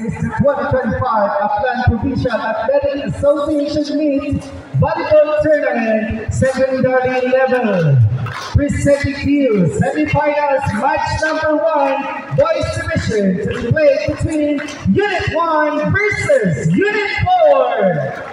is the 2025 Aklan Provincial Athletic Association Meet Volleyball Tournament Secondary Level. Presenting to you semifinals match number 1 boys division to be played between Unit 1 versus Unit 4.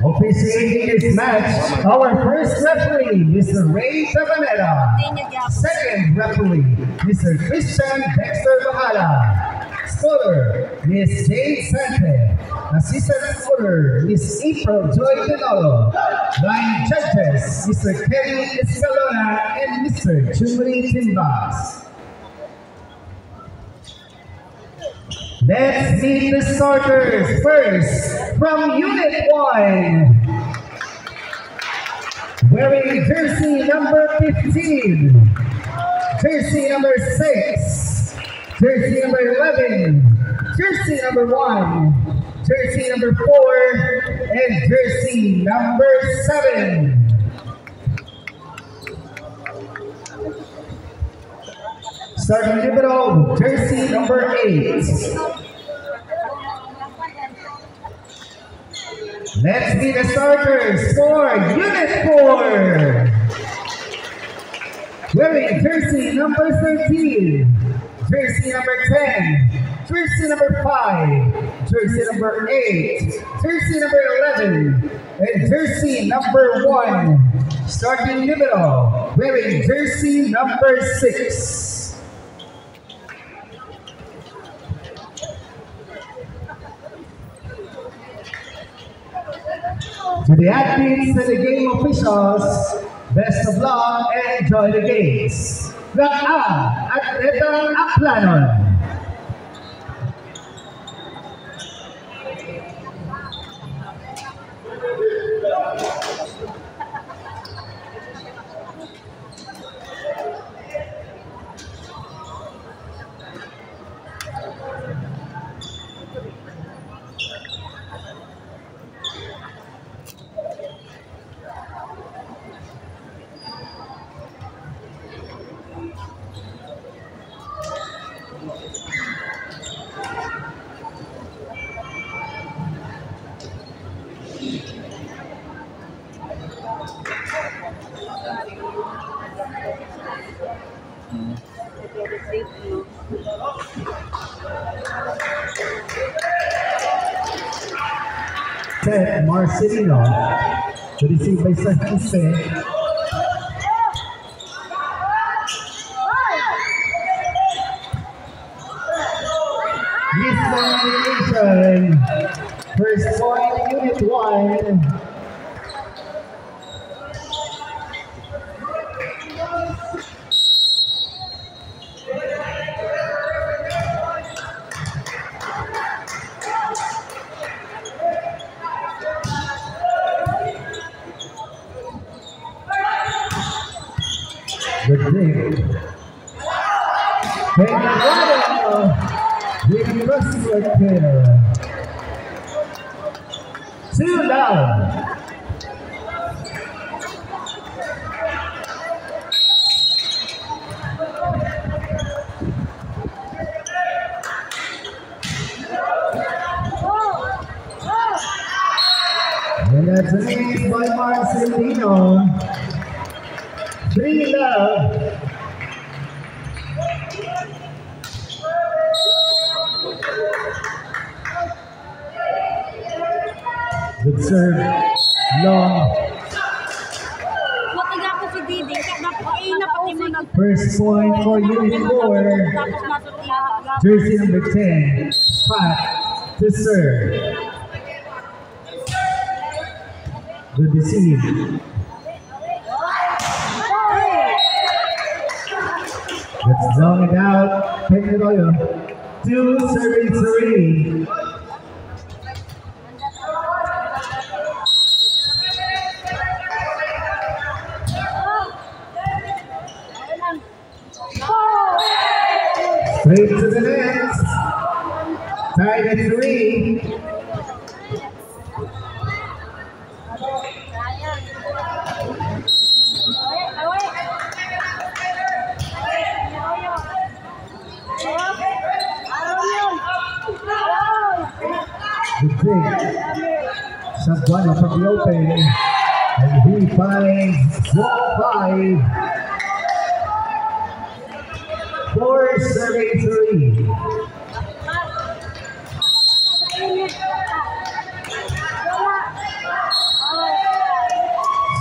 Officiating this match, our first referee, Mr. Ray Tabanera. Second referee, Mr. Christian Dexter Bahala. Scorer, Ms. Jade Sanchez. Assistant scorer, Ms. April Joy Denolo. Line judges, Mr. Kelly Escalona and Mr. Chumri Timbas. Let's meet the starters. First, from Unit 1, wearing jersey number 15, jersey number 6, jersey number 11, jersey number 1, jersey number 4, and jersey number 7. Starting libero, jersey number 8. Let's be the starters for Unit 4. Wearing jersey number 13, jersey number 10, jersey number 5, jersey number 8, jersey number 11, and jersey number 1. Starting libero, wearing jersey number 6. To the athletes and the game officials, best of luck and enjoy the games. Atleta Aklanon. Ted Marcelino to receive by San Jose. Miscommunication. First point, Unit 1. Good thing. With Russell here. 2 down. And that's an ace by Marcelino. 3 love. Good serve. Long. First point for Unit 4. Jersey number 10. Pat to serve. Good receive. Let's zone it out. Arroyo. 2 serving 3. Straight to the net. Tied at 3. Sabuano from the open, and he finds 5. 4 serving 3.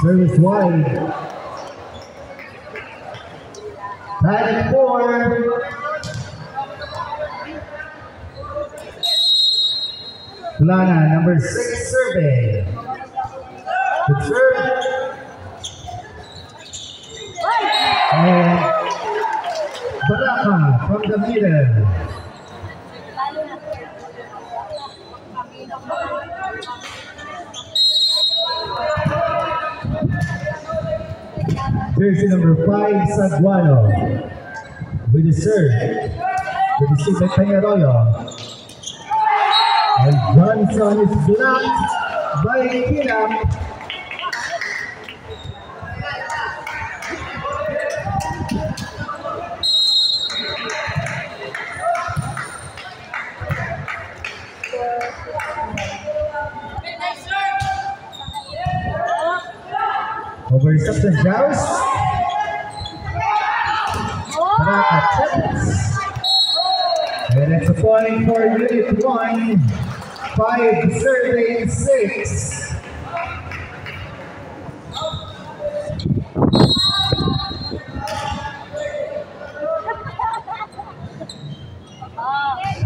Service wide. Tied at 4. Plana, number 6, serving. Good serve. And Baraka from the middle. Jersey number 5, Saguano. With the serve. With the serve by Peñarroyo. And Johnson is blocked by Kinam. Over reception, Jaus. Baraka checks. And it's a point for Unit 1. 5 serving 6.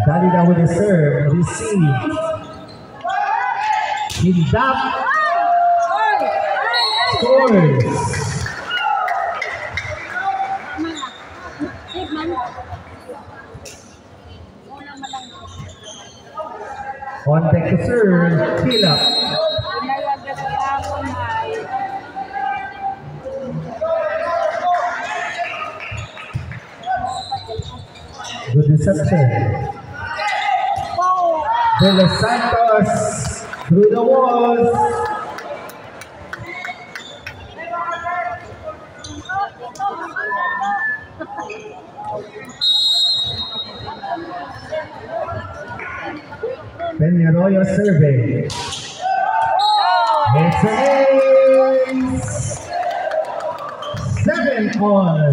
Dali down with the serve. Receive. Hindap. Scores. On deck to serve, Tila. Good reception. De Los Santos through the walls. Peñarroyo survey. It's an ace. 7 on.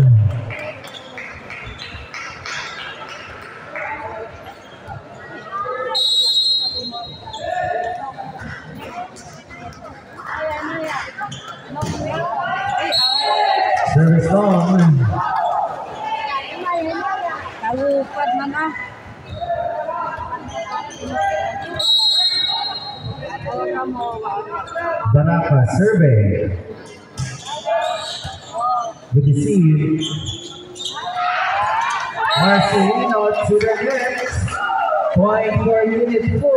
Service on. Kalupad mana? Baraka survey. With the seed. Marcelino to the net. Point for Unit 4.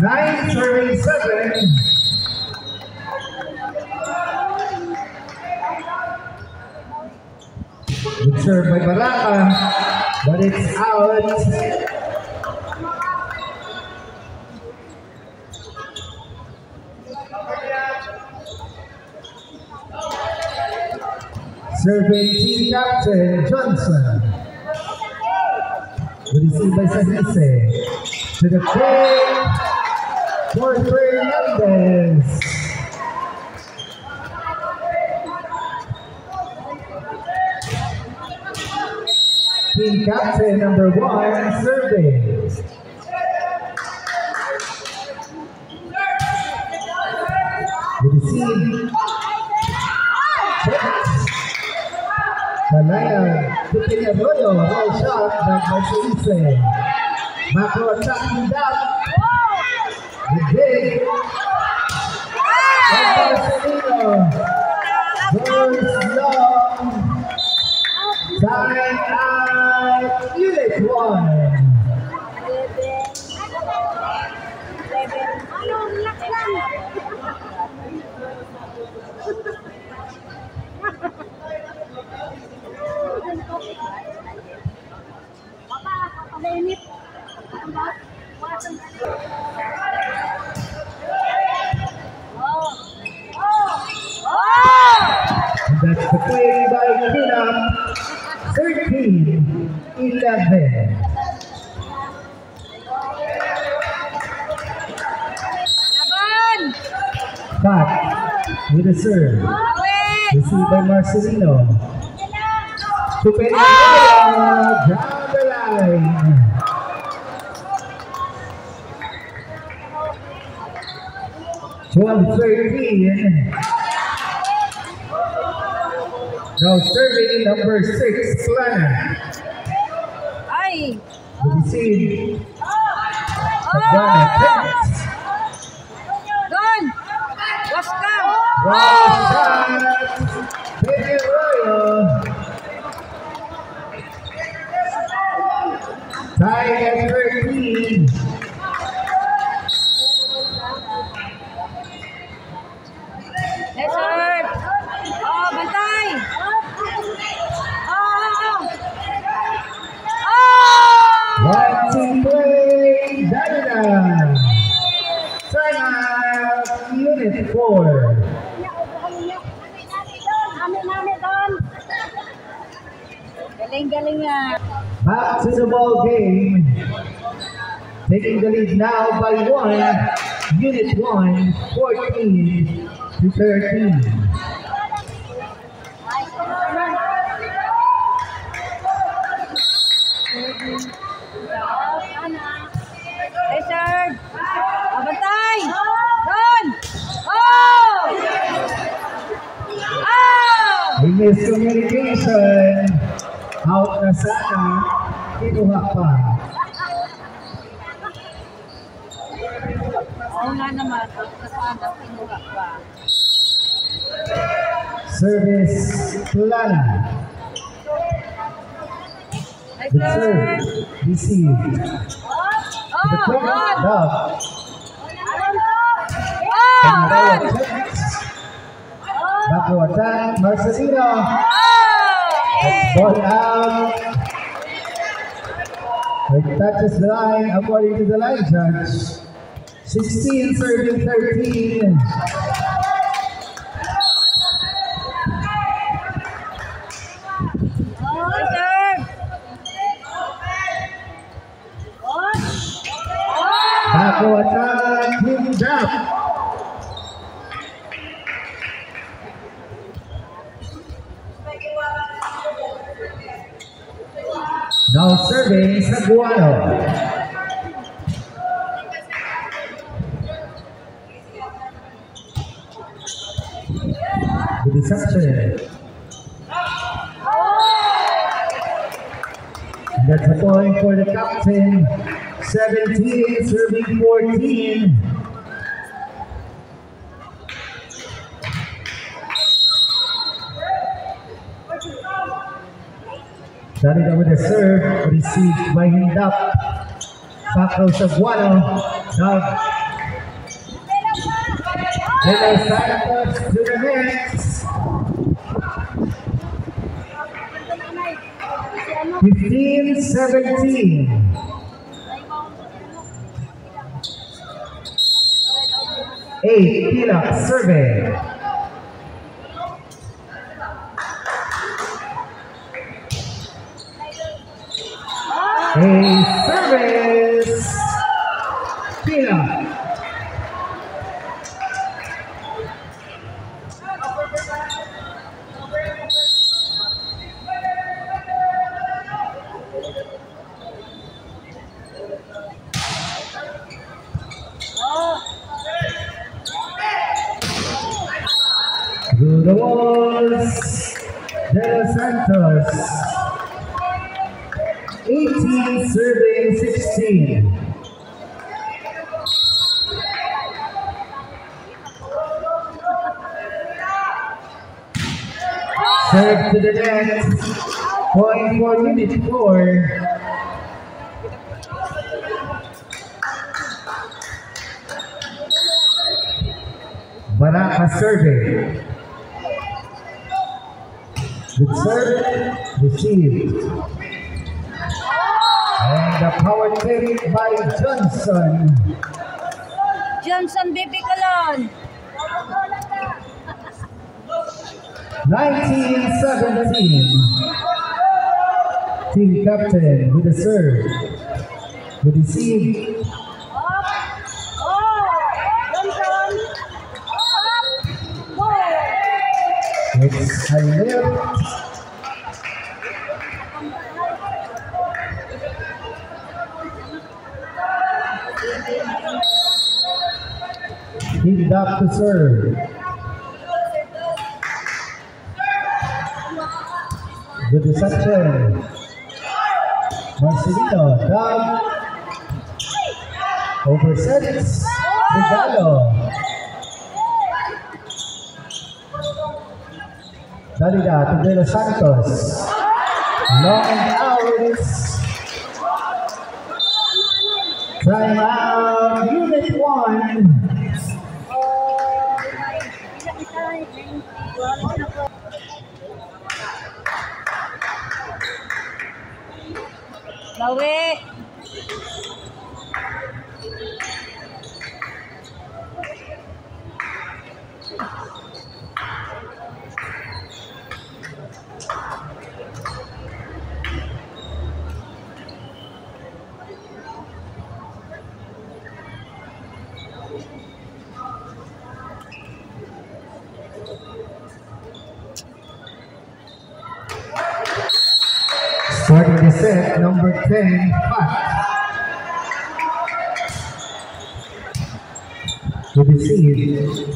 9 serving 7. Good serve by Baraka, but it's out. Serving team captain Johnson. Received by Sanise. To the plate for Fernandez. Team captain number 1 serving. Received. Malaya, Peñarroyo, roll shot by Sanise. Macro attacking that. The big. And Marcelino goes long. point by Kunam, 13-11. Laban! Pat with the serve. Awit! Received by Marcelino. To Pedro, down the line. Twelve 13. Now serving number 6, Plana. Ay! Receive. Oh! Don! Waska! Wow shot. Pedro Arroyo. Tied at 13. Let's serve! Oh, bantay! Oh! Watching play, Danila. Time out, Unit 4. Galing-galing nga. Back to the ball game. Taking the lead now by 1. Unit 1, 14-13. Let's serve! Oh, bantay! Don! Oh! Oh! May miscommunication. Out na sana. Kinuha pa. Oo nga naman. Sana, kinuha pa. Service Plana. Let's The serve. serve! Received. Oh, The quick Don! dub. Oh, Don! Back to attack. Marcelino. Oh! Eh! Ball out. It touches the line according to the line judge. 16 serving 13. Let's serve! Back to attack. Team jump. Now serving Saguano. The deception. That's a point for the captain. 17 serving 14. Started over the serve, received by Hindap. Paco Saguano. Now, Lele Santos to the net. 15-17. Pilak survey. A service. Pilak. Through the walls, De Los Santos. 18 serving 16. Serve to the net. Point for Unit 4. Baraka serving. Good serve, received. And the power take by Johnson. Johnson Bibi Colon. 19-17. Team captain with the serve. With the receive. It's a lift. He's up to serve. The deception. Marcelino, down. Over sets. Regalo. Dalida to De Los Santos. Long and out. Time out. Unit 1. Lawi. Starting the set, number 10, Pat. To receive.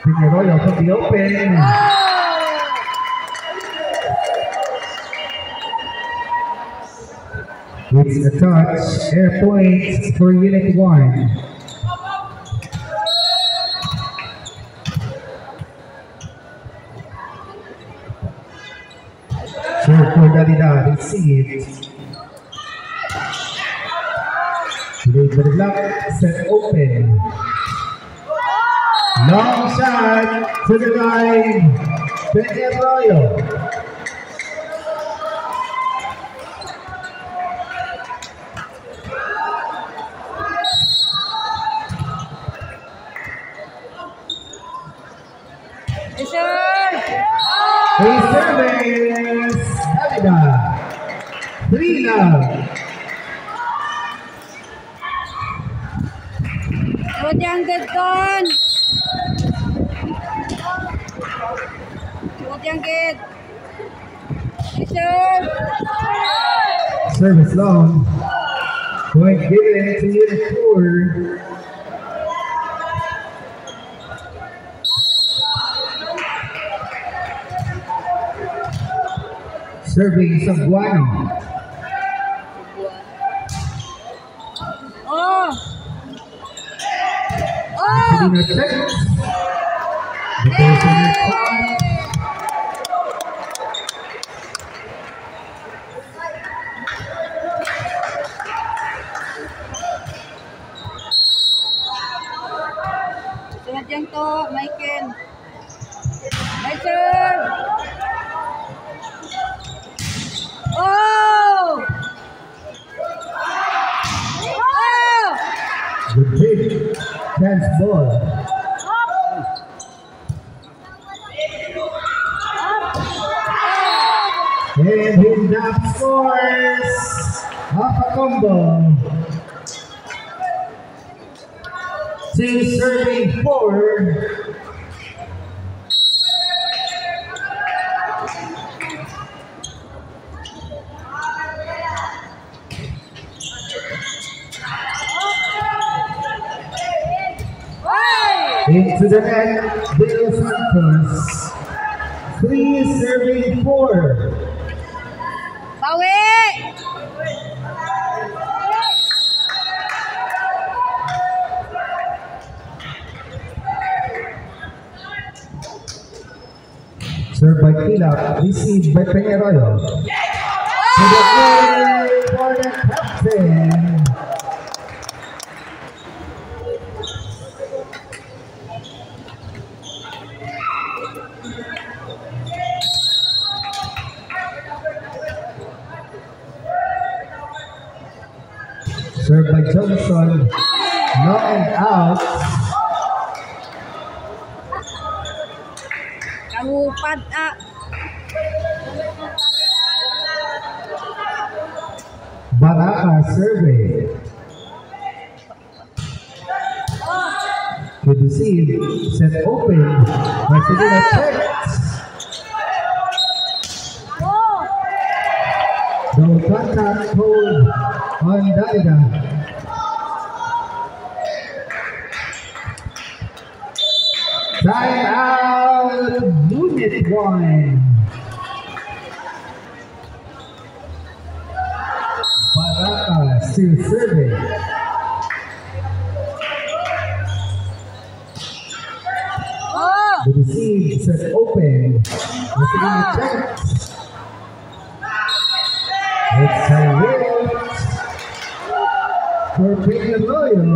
Pinarroyo from the open. It's a touch. Air point for Unit 1. Serve for Dalida, receive. Today for the block, set open. Long shot to the line. Pinarroyo. A service, Dalida. 3 now. Good yang Gedon. Good yang Ged. Service long. Point given to Unit 4. Serving Saguano. Putting a check. The person is fine. Sunod yan to, Michael. Michael! Oh! Oh! The big dance ball. And his dap scores off a combo. Team serving 4. Into the net, De Los Santos. 3 serving 4. Bawi! Served by Kilap, received by Pinarroyo. To the play for the captain. Served by Johnson, knock and out. Kahupad survey. To receive, set open. Marcelino checks. No contact hold on Dalida. Time out, unit 1. Baraka still serving. The receive set open. Marcelino checks. It's a lift for Peñarroyo.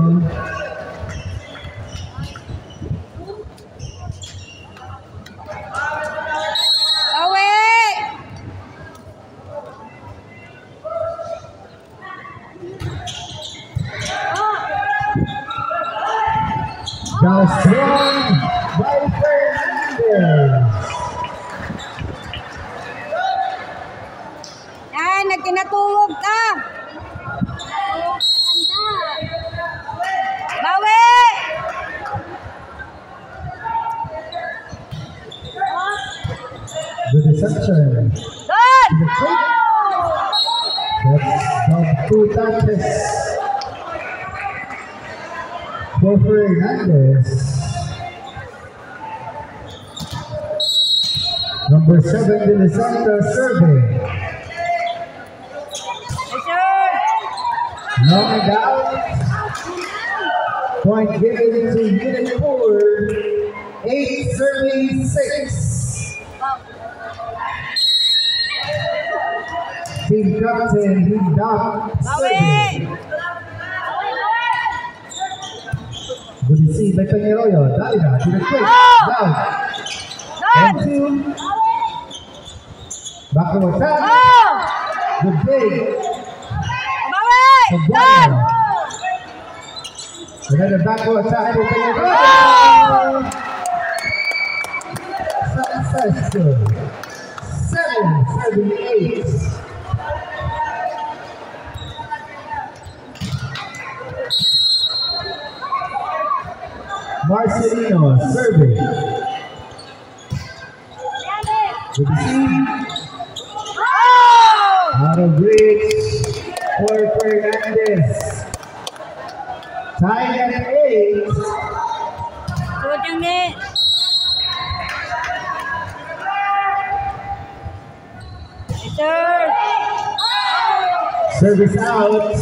Now strong by Fernandez. Nagkinatulog ka. Bawi! The deception. Good! The kick. That's down 2 touches for Fernandez. Number 7, De La Santa serving. Long and out. Point given to unit 4. 8 serving 6. Team captain, he down serving. Good to see by Peñarroyo. Dalida to the quick. Down. And 2. Back to attack. Good play. Another backward attack for Peñarroyo. Successful. 7-8. Marcelino serving. Good to see. Out of reach for Fernandez. Tied at 8. Good yung net. Service out.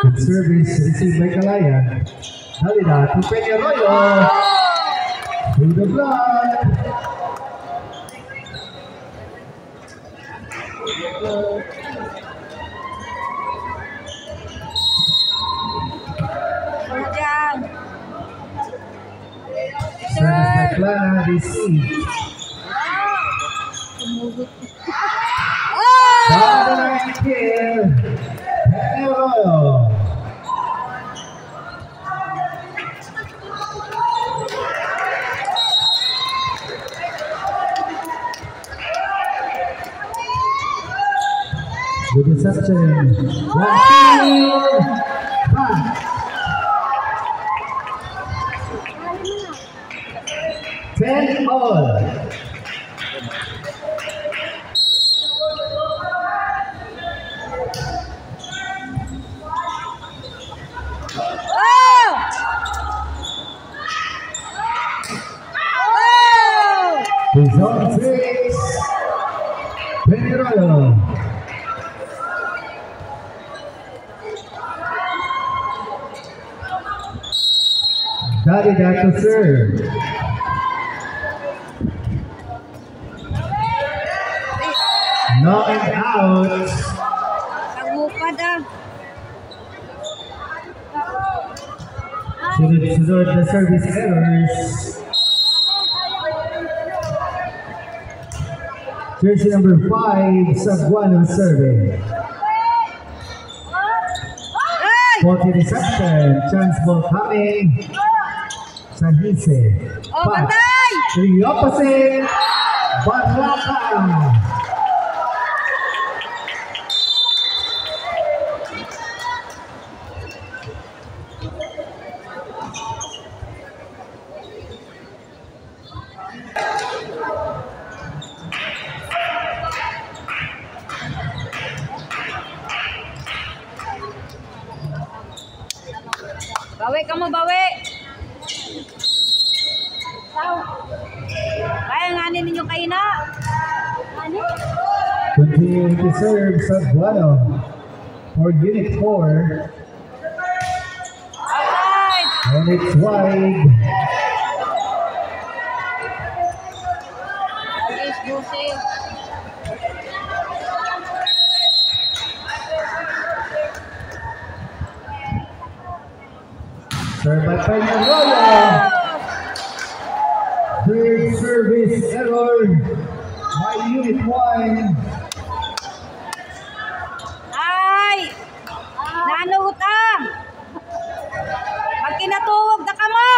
Good service received by Kalaya. Dalida to Peñarroyo. Through the block. Service by Clara received. Dominant kill. Peñarroyo. The deception. 10 all. Zone 6. Peñarroyo. Dalida to serve. No and out. Sunod the service errors. Jersey number 5, Saguano serving. 40 reception. Chance ball coming. Sa Hise. Oh, bantay! The opposite. Baraka. Bawi ka mo, bawi! Kaya nga ninyo kayo na. Ano? Continue to serve Saguano for Unit 4. Outside! And it's wide. Alis, Jose. Serve by Peñarolo. Third service error by Unit 1. Ay! Nanuta! Pag kinatuwag na ka mo!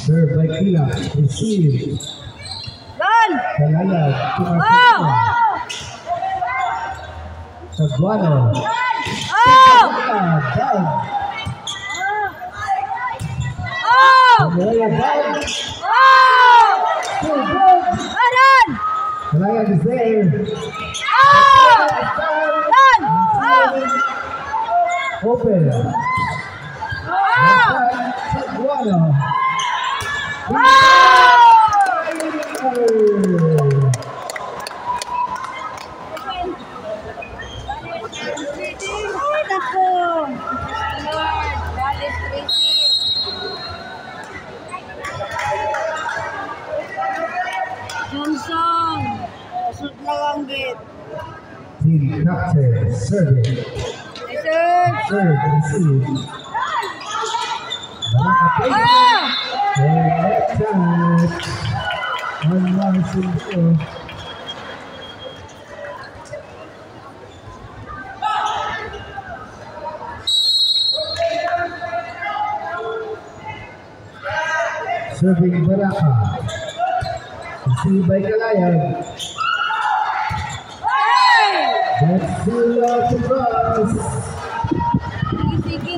Serve by Kila. Receive. Don! Kalayag. Oh! Saguano. Oh! Down. Oh! Kalayag down. Oh! Still good. Aran! Kalayag is there. Oh! Don! Oh! Open. Oh! Saguano. Oh! Ay, naku! Lord, Wallace Tracy. Johnson. Pasod lang ang git. Team captain, serving. Yes, sir. Serve, receive. Baraka Oh! and net touch. On Marcin Ito. Serving Baraka. Receive by Kalayag. Hey! That's still out to cross. Sige,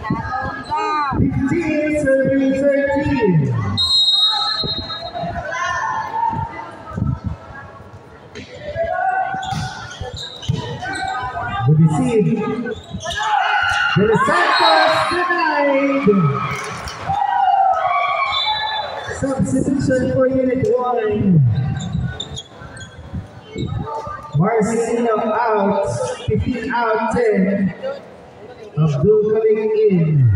tanong ka. 15 serving 13. The receive. The Santos denied. Substitution for Unit 1. Marcelino out. 15 out 10. Abdul coming in.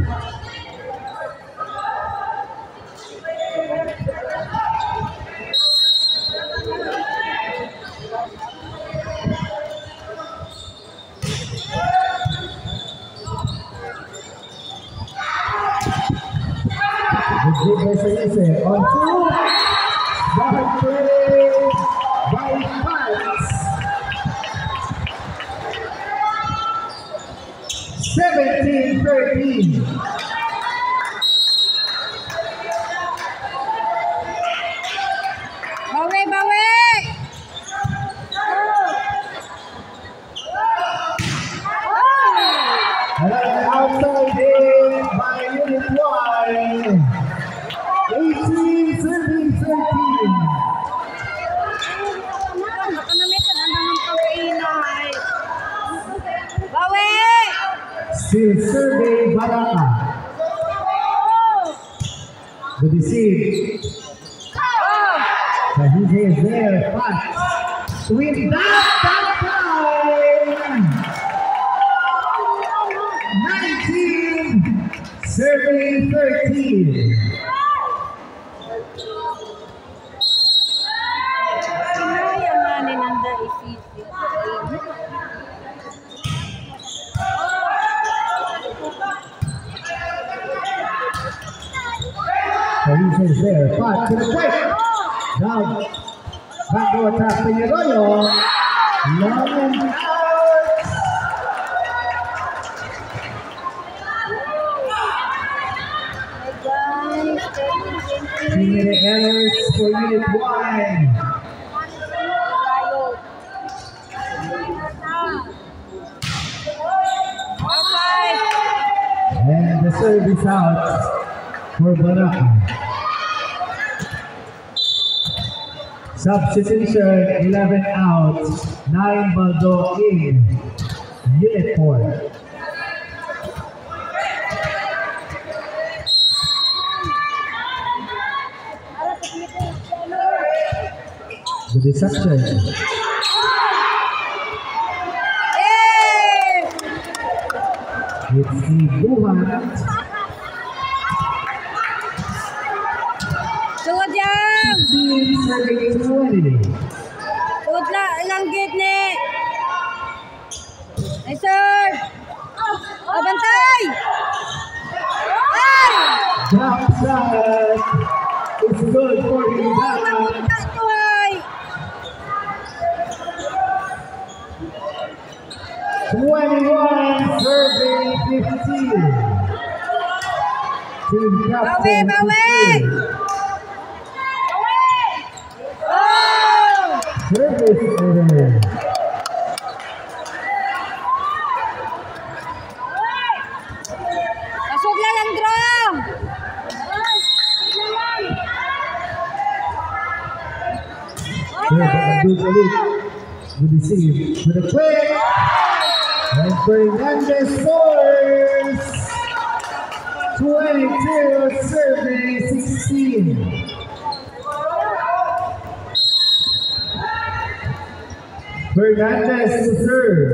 Good by Sayese. On two. Bad play by Pats. 17-13. Bawi, bawi! And outside in by Unit 1. 18-13. Nakanamit ka na ng pag-inay. Bawi! Still serving Baraka. The deceive. Oh! He is there. Pass. With that time. 19. Serving 13. Kinaya nga ni Nanda isisi. Carizo's there. Pass to the break. Down. Back to attack Peñarolo. Long and out. Three-minute errors for Unit 1. And the service out for Baraka. Substitution 11 out, 9 Baldo in. Unit 4. The deception. It's the Buhat. Sugod yan! Serving 20. Sugod na, ilang gate ni! Ay, sir! O, bantay! Ay! Drop shot. It's good for the back. Napunta to ay! 21 serving 15. Team captain. Bawi! 15. Oh! Service error. Pasok lang ang drum! Abdul Khalid will receive with a quick. And Fernandez scores. 22 serving 16. Fernandez to serve.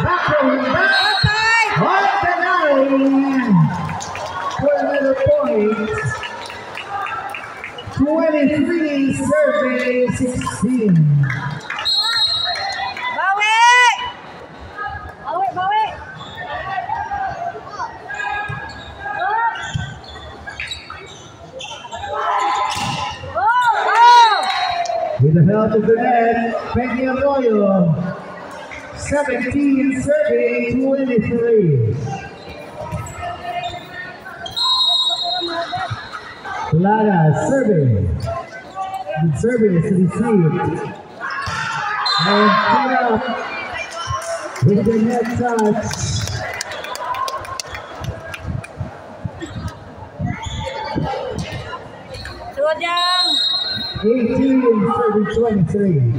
Back from him, back. On the line for another point. 23 serving 16. Bawi! Bawi! With the help of the net, Peggy Arroyo. 17 serving 23. Lara serving. The service received. And put up with the net touch. Sugod yan! 18 serving 23.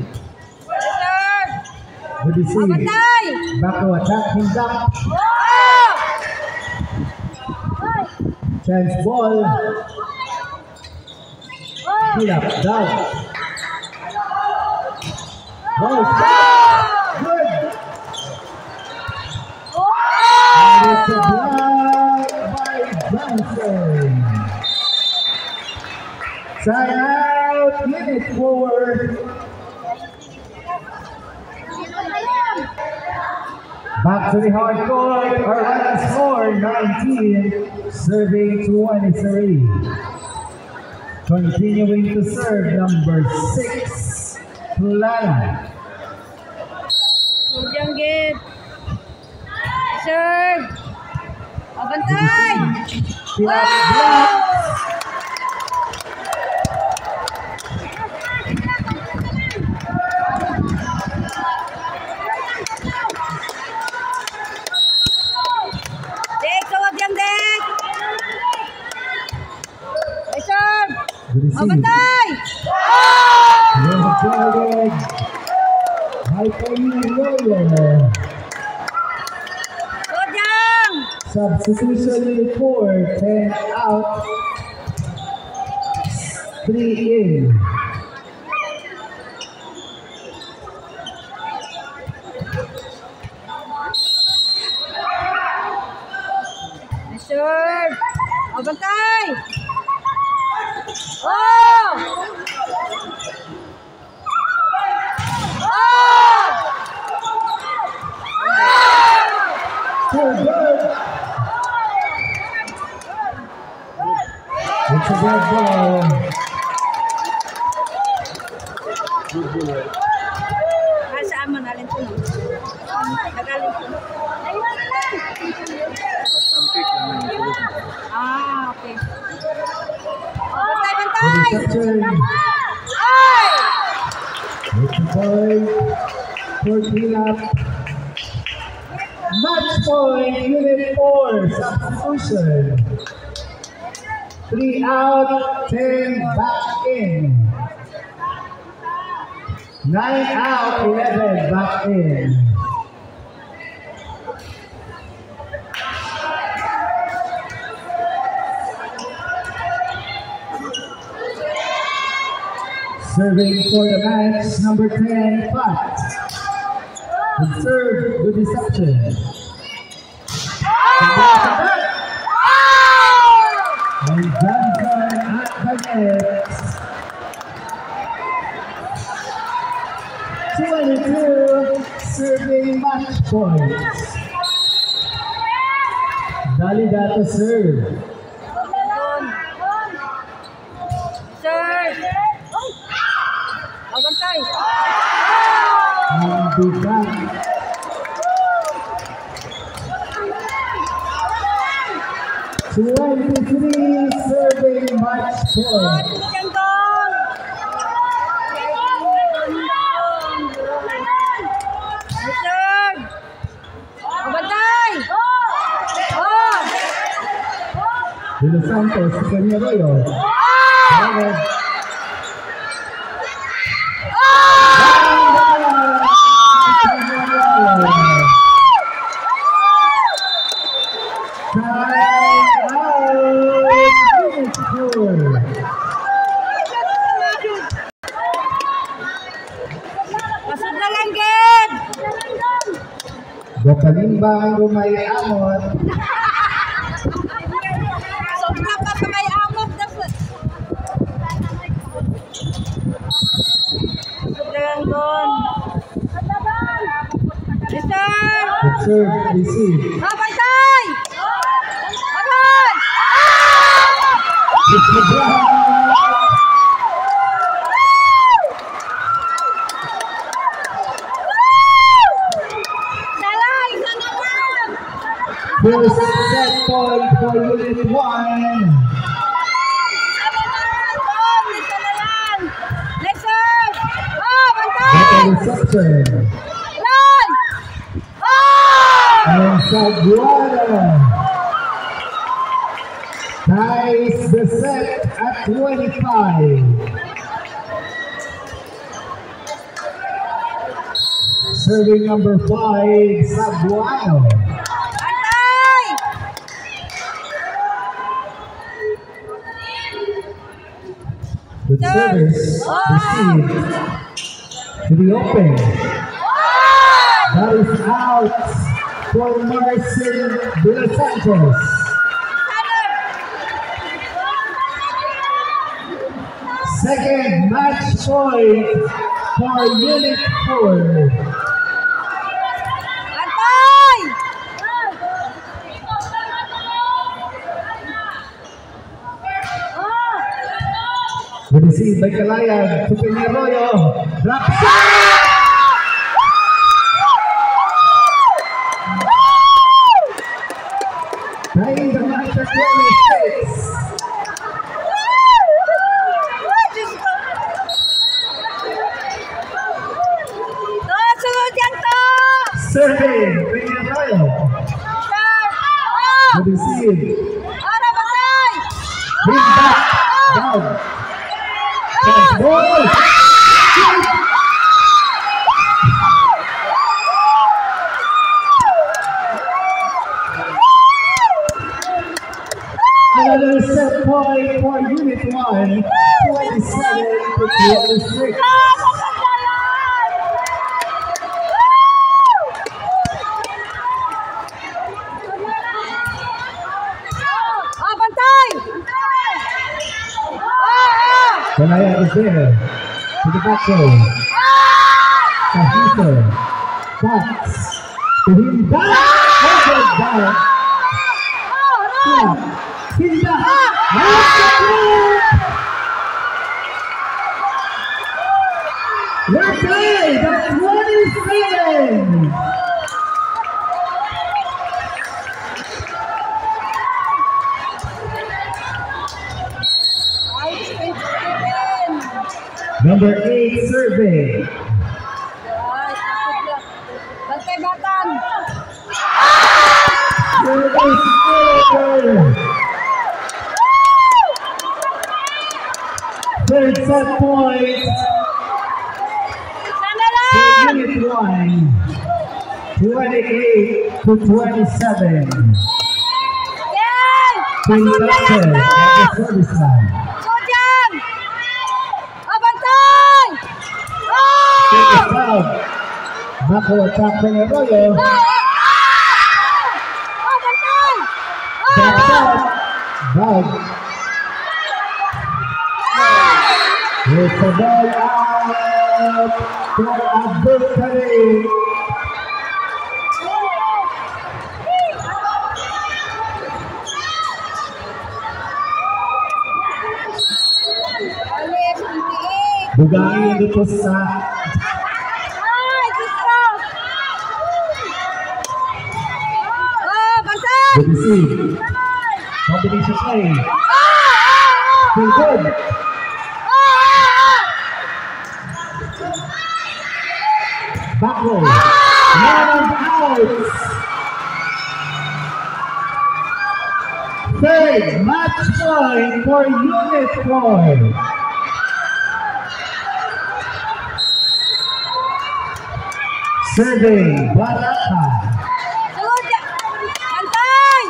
Yes, sir! Good to see. Bantay! Back to attack him up. Oh! Chance ball. Pull up, down. Goal shot. Good. And it's a block by Johnson. Side out, Unit 4. Back to the hard court, our final score 19, serving 23. Continuing to serve number 6, Plana. Sugod yung gate. Sir! O, bantay! Block. Dek, sugod yung dek! Ay, sir! O, bantay! Sugod yung! Substitution Unit 4, 10 out, 3 in. Ay, sir! O, bantay! Oh! Oh! dead ball. Saan man alin po no? Tagalin po. Okay. Bantay! Ay! It's a point for cleanup. Match point, unit 4, substitution. 3 out, 10 back in. 9 out, 11 back in. Serving for the match, number 10, Pat. Observe the deception. And Johnson at the net. 22 serving match points. Dalida to serve. Sir! Bantay! And the back. 23 serving match points. De Los Santos, Peña Arroyo. Bokalimbang Rumayamot. Sobra pa sa may amot na sobrang doon. Serve, receive. Bantay! Aron! First set point for unit 1. Reception. And Saguaro ties the set at 25. Serving number 5, Saguaro. Good service received to the open. That is out for Marcel De Los Santos. Second match point for Unit 4. Received by Kalayan to Peña Arroyo. Drop shot! Tying the match at 26. Serving Peña Arroyo. Received. Bring back down. Ball. Another set point for Unit 1, 27 to 26. Kalayan is there to the back row. Kahito. Fox. To him down. Down. Hinda. We're tied at 27. Number 8 serving. Bantay batang. Third set point. Sana lang. Unit 1. 28 to 27. Yan. Conducted by the serviceman. Sojang. Bantay. Take it out. Mako attack ng Arroyo. Bantay. Back out. Bag. It's a ball out for Abdul Karim. Bugangin dito sa BBC. Combination play. Still good. Back row. And out. Third match point for Unit 4. Serving Baraka. Bantay.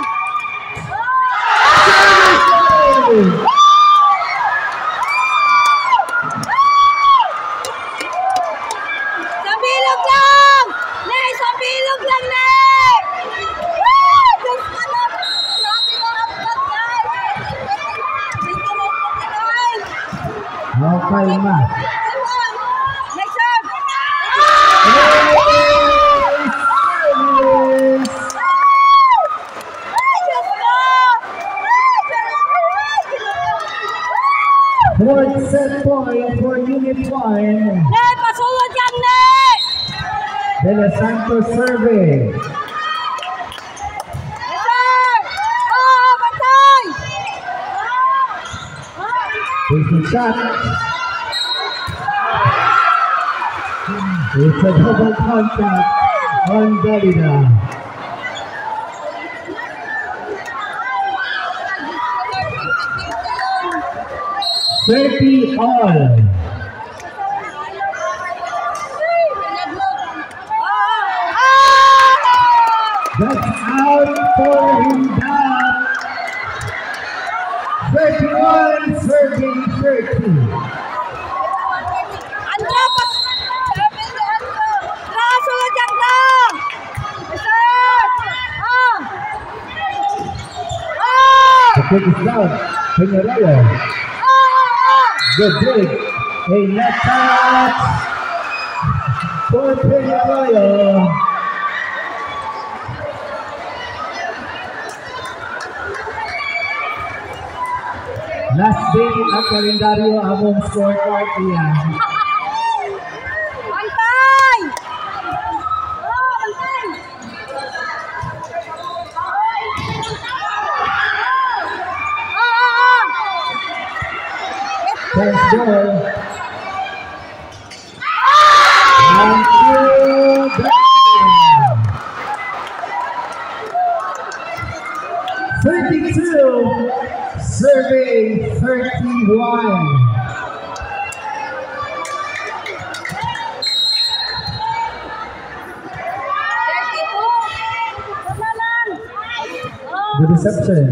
Sa bilog lang! Nay, sa bilog lang, Nay! Diyos ka na! Grabe na ang bantay! Okay na. Next serve! Fourth set point for Unit 1. Nay, pasulod yan, Nay! De La Santos serving. Yes, sir! Bantay! Taking shot. It's a double contact on Dalida. 30 all. That's out for Hindap. 31 serving 30. Andra, sulod yan ka! Yes, sir! The quick is down. Peñarolo. Good dig. A net touch for Peñarolo. Last day ang kalendaryo among scorecard niya. Bantay! Bantay! First goal. And two, 32, serving 31. The reception.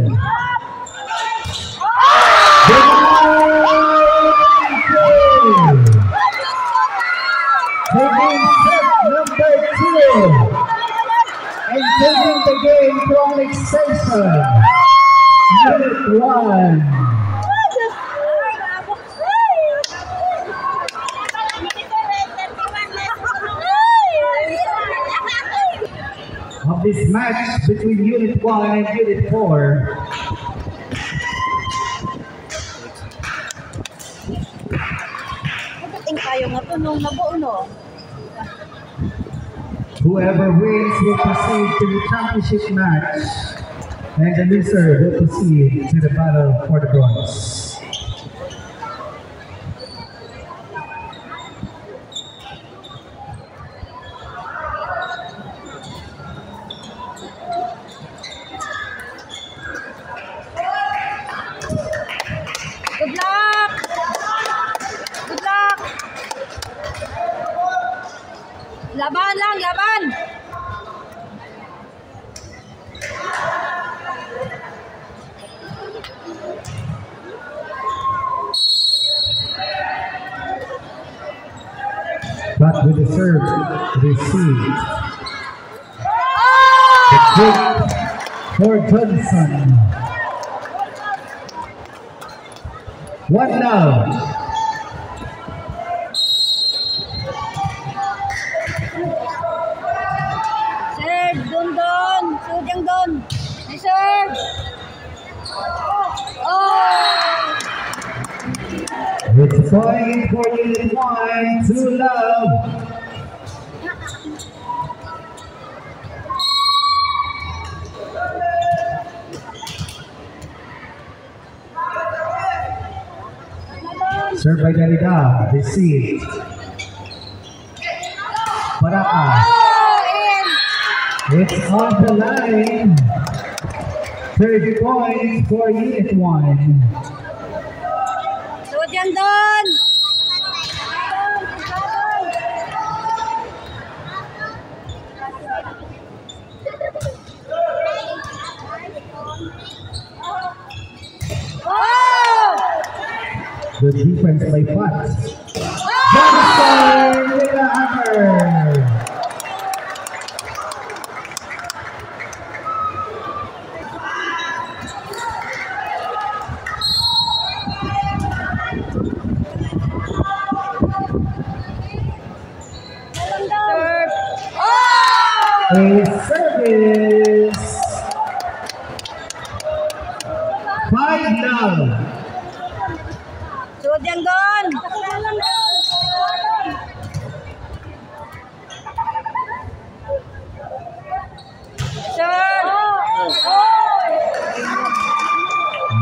Taking set number 2 and taking the game to an extension. Unit 1. Of this match between Unit 1 and Unit 4. Pagdating tayo. Natunong na buo, no? Whoever wins will proceed to the championship match, and the loser will proceed to the battle for the bronze. Good luck! Good luck! Laban lang, laban! But with the serve received. The kick for Johnson. 1 now. Serve, Don. Sudyang Don. Serve. Oh! It's point for Unit 1 to love. Served by Dalida, received. Baraka. It's on the line. 3rd point for Unit 1. Sudyang Don. The defense by Pat. Johnson with the hammer. A service. 5 now. Sudyang Don.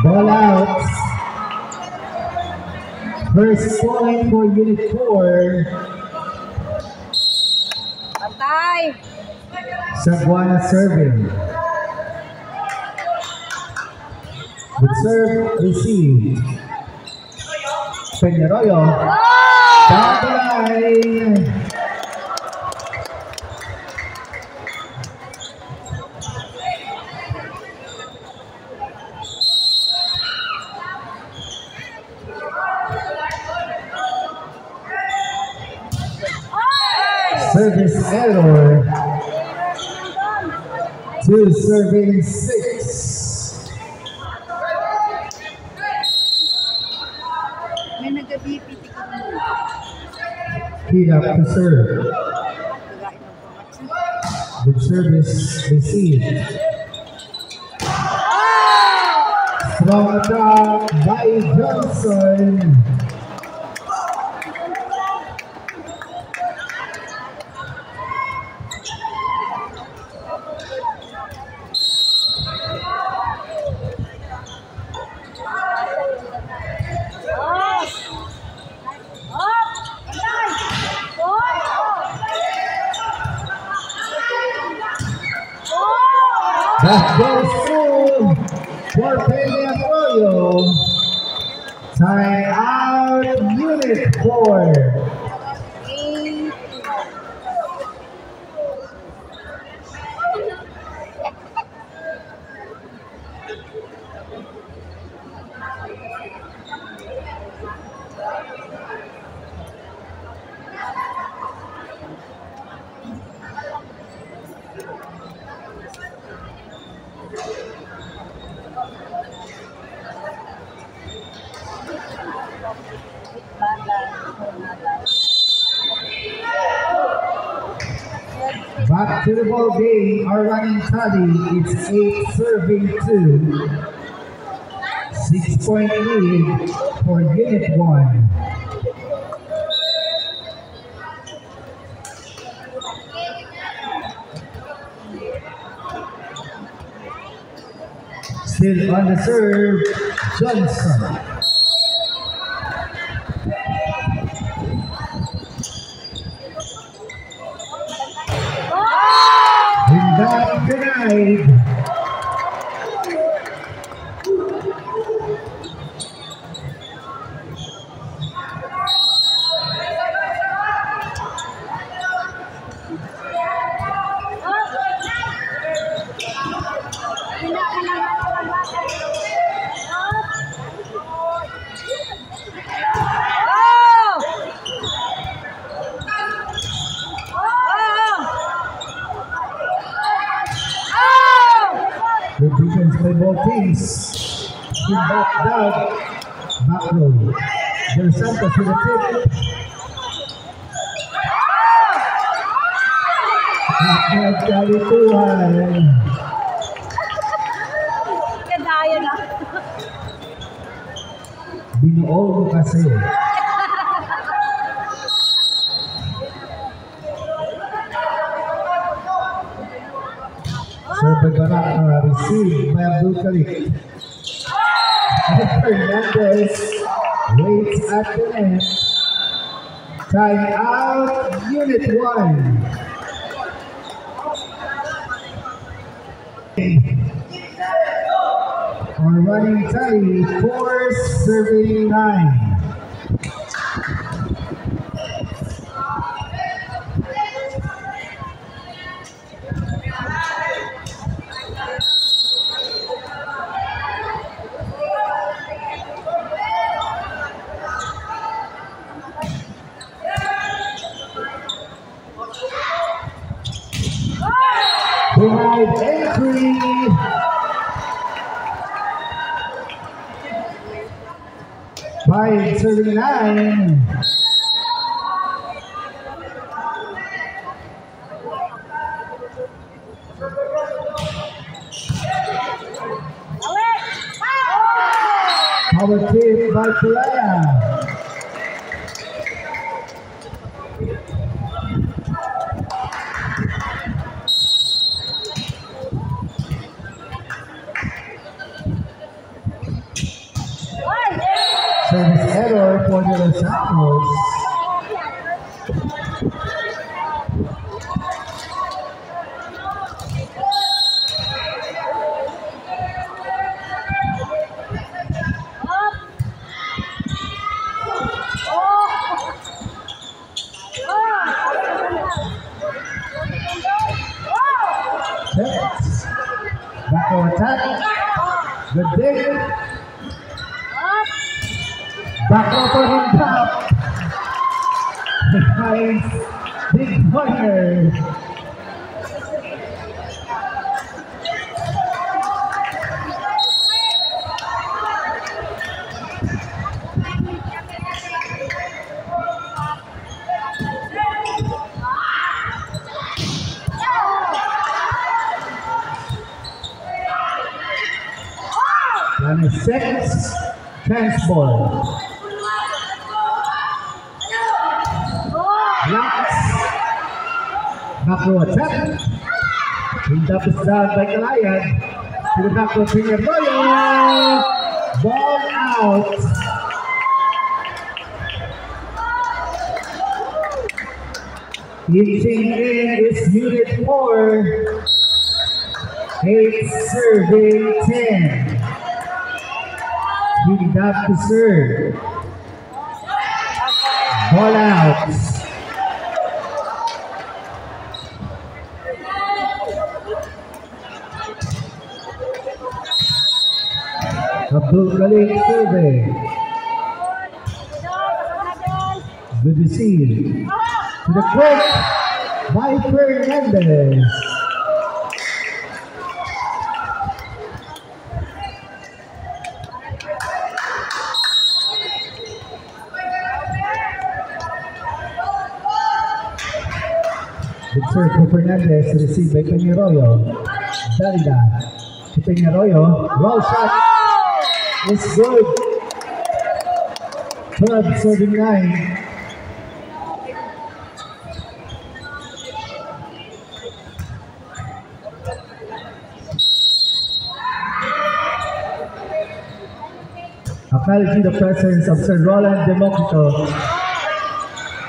Ball out. First point for Unit 4. Patay. Saguana serving. The serve received. Peñarroyo. Down the line. Service error. 2 serving 6. May nag-BPT ko na. Heat up to serve. The service received. Strong attack by Johnson. That goes through for Peñarroyo. Time out, Unit 4. Back to the ball game, our running tally, it's 8 serving 2. 6-point lead for Unit 1. Still on the serve, Johnson. Not denied. The defense by both teams. Good back down. Back row. Del Santos with a tip. Nagkalituhan. Kadaya na. Binuo mo kasi. Serve by received by Abdul Khalid. Fernandez waits at the net. Time out, Unit 1. On running tally, 4 serving 9. Behind entry. By serving 9. Power tip by Pulaya. Service error for the Los Santos. Back to attack. Good dig. Back over on top. Behind Big Corner. And a second chance ball. Back row attack. Cleaned up is done by Kalayan. To the back row, Peñarroyo. Ball out. Hitting in is Unit 4. 8 serving 10. Cleaned up to serve. Ball out. Abdul Khalid survey. Good receive. To the quick by Fernandez. Good serve for Fernandez, received by Peñarroyo. Darida to Peñarroyo. Roll shot. It's good. 12 serving 9. acknowledging the presence of Sir Roland Democrito,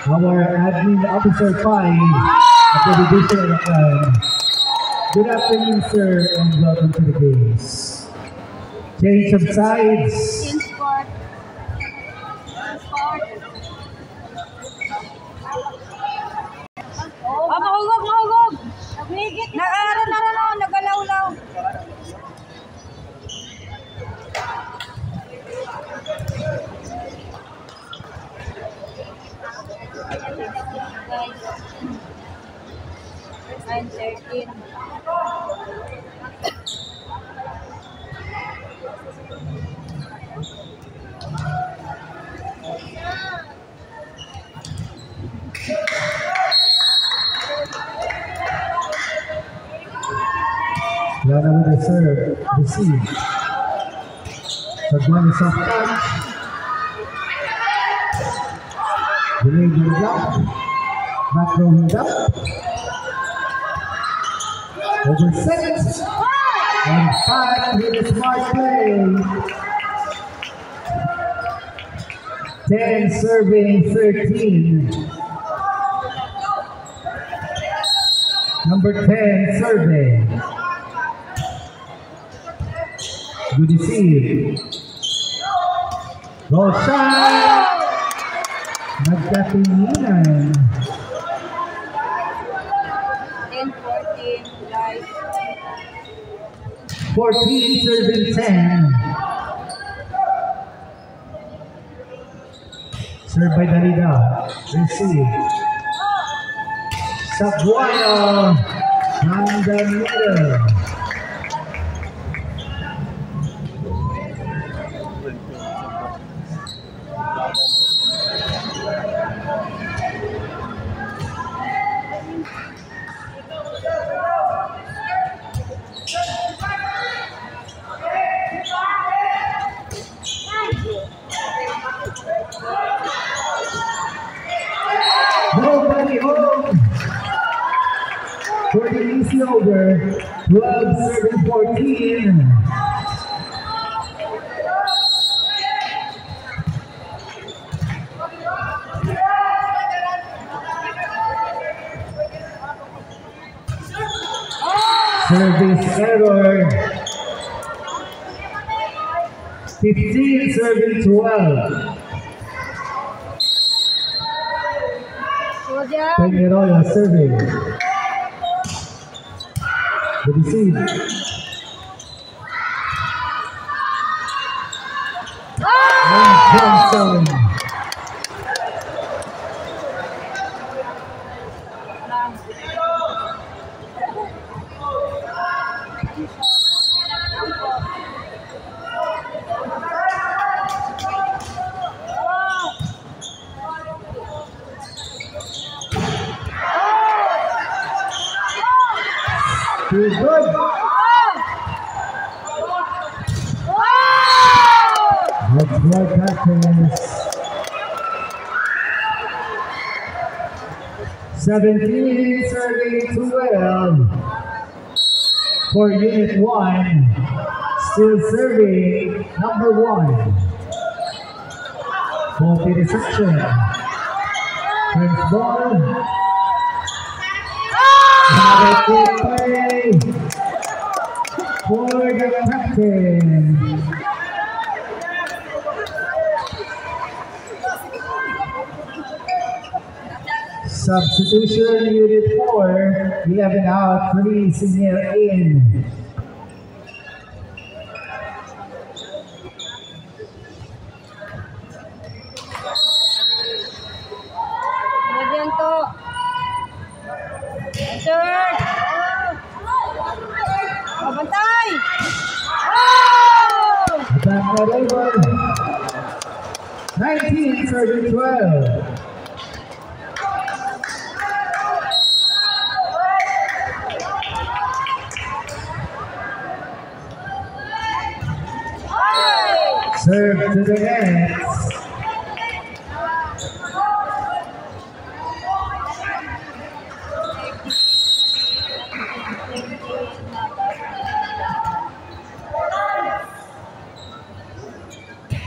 our admin officer 5 of the Division of Acclaim. Good afternoon, sir, and welcome to the games. Change of sides. Mahugog, mahugog! Nagalaw-law. Guys, 9:13. Lana with the serve, receive. Pagmani sa touch. Delayed build up. Back row build up. Over 6. And 5 with a smart play. 10 serving 13. Number 10 serving. Good receive. Goal shot. Nagkatinginan. 10-14, guys. 14 serving 10. Serve by Dalida. Receive. Sabuano. From the middle. Nobody home for the easy over. 12 serving 14. Service error. 15 serving 12. Pengeroya serving. The receive. And Johnson. He's good. That's what happens. 17 serving 12 for Unit 1. Still serving number 1. 40 reception. Turns ball. Have a good play for the captain. Substitution Unit 4, 11 out, 3 senior in. Bantay! Attack not over. 19 serving 12. Serve to the net.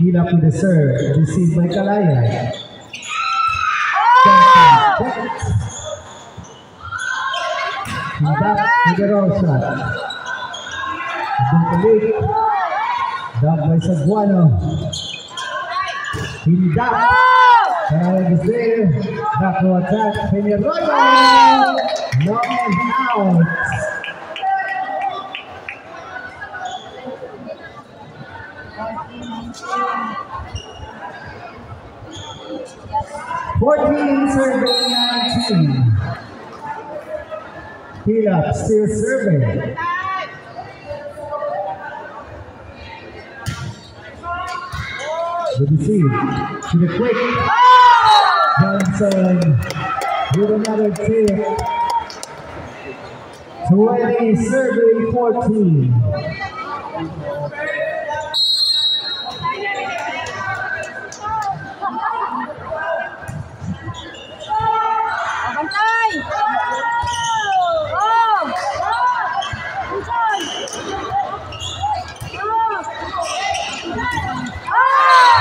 Heal up with the serve. Received by Kalaya. Back to the roll shot. Abdul Dug by Saguano. Hindak. Kalaya is there. Back to attack. Peñarroyo. No and out. 14 serving 19. Heal up, still serving. Good to see. To the quick. Johnson with another tip. 20 serving 14.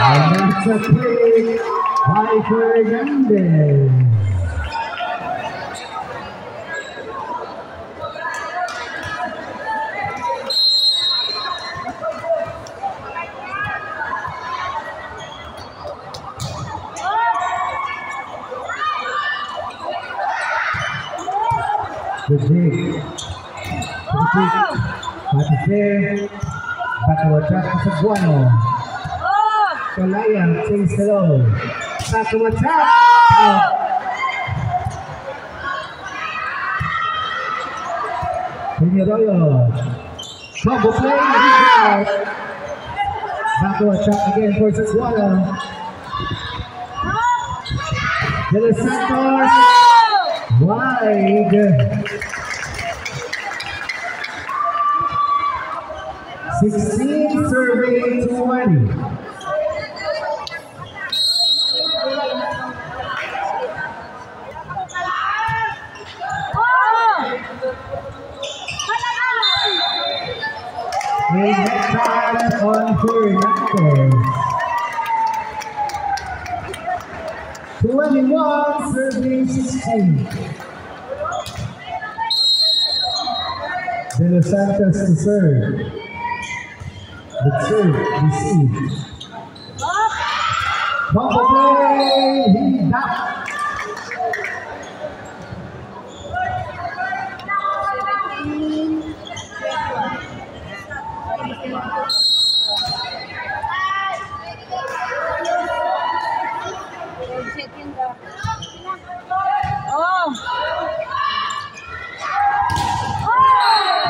And that's a pick by Fernandez. Good dig. Back is there. Back to attack to Saguano. Kalaya takes it all. Back to attack. Peñarroyo. Combo play. Back to attack again for Saguano. De Los Santos. Wide. 16 serving 20. Next time on Fernandez. 21 serving 16. De Los Santos to serve. The serve received. Bumper play, he back.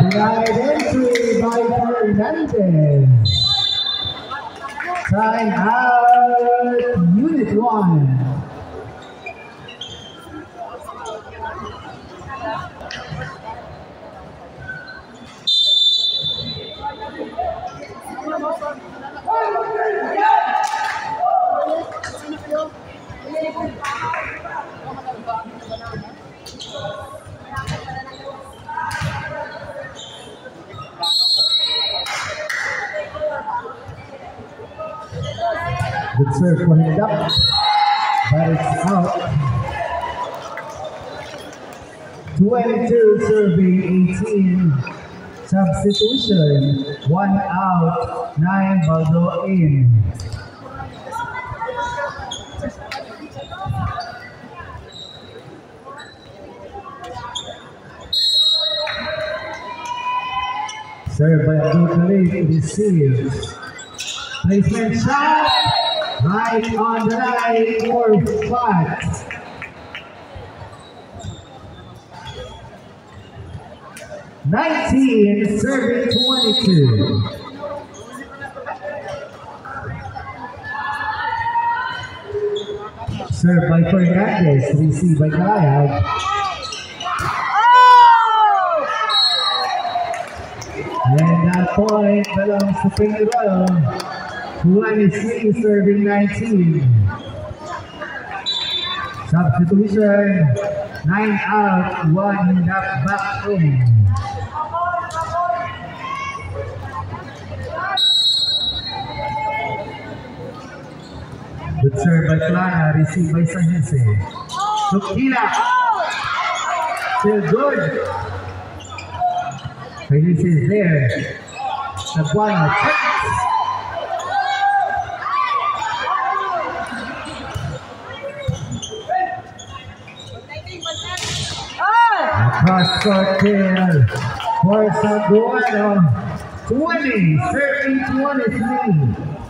Denied entry by Fernandez. Time out, Unit 1. Good serve for him up, but it's out. 22 serving 18. Substitution, 1 out, 9 Baldo in. Served by Abdul Khalid, receives. Placement shot. Right on the line for flat. $19 serving 22. Served by Fernandez, received by Kayag. And that point belongs to Peñarroyo. 23 serving 19. Substitution, 9 out, 1 back in. Good serve by Clara, received by San Jose. Lukila. Still good. Feliz is there. Sabuano checks. Cross court kill for Sabuano. 20, 30-23.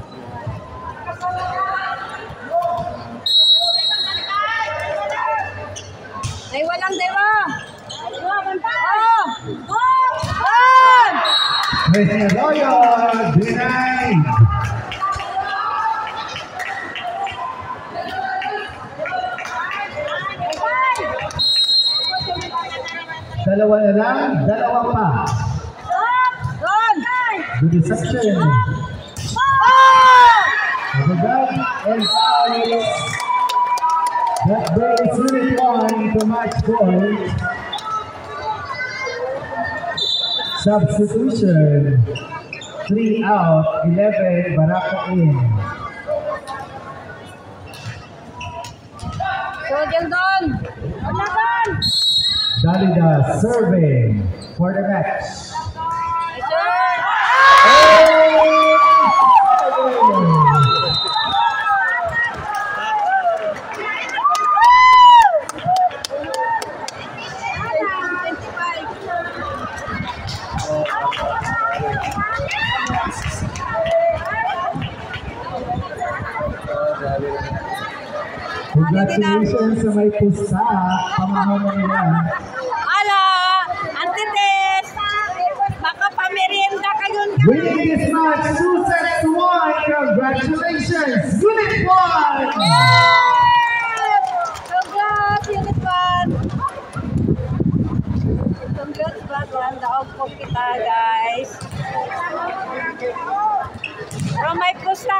Dewa lang, Dewa. Oh! Oh! Mr. Royo, denied. Dalawa na lang, dalawa pa. Good reception. Agad and out. That brings unit 1 to match point. Substitution. 3 out, 11 Baraka in. Soldier doon. Dalida serving for the match. Congratulations sa may pusta, pamahaman nila. Ala, Antites, baka pamerienda kayo. Winning this match, 2-1. Congratulations, Unit 1! Congrats, Unit 1! Congrats, Batman. Daog po kita, guys. From my pusta,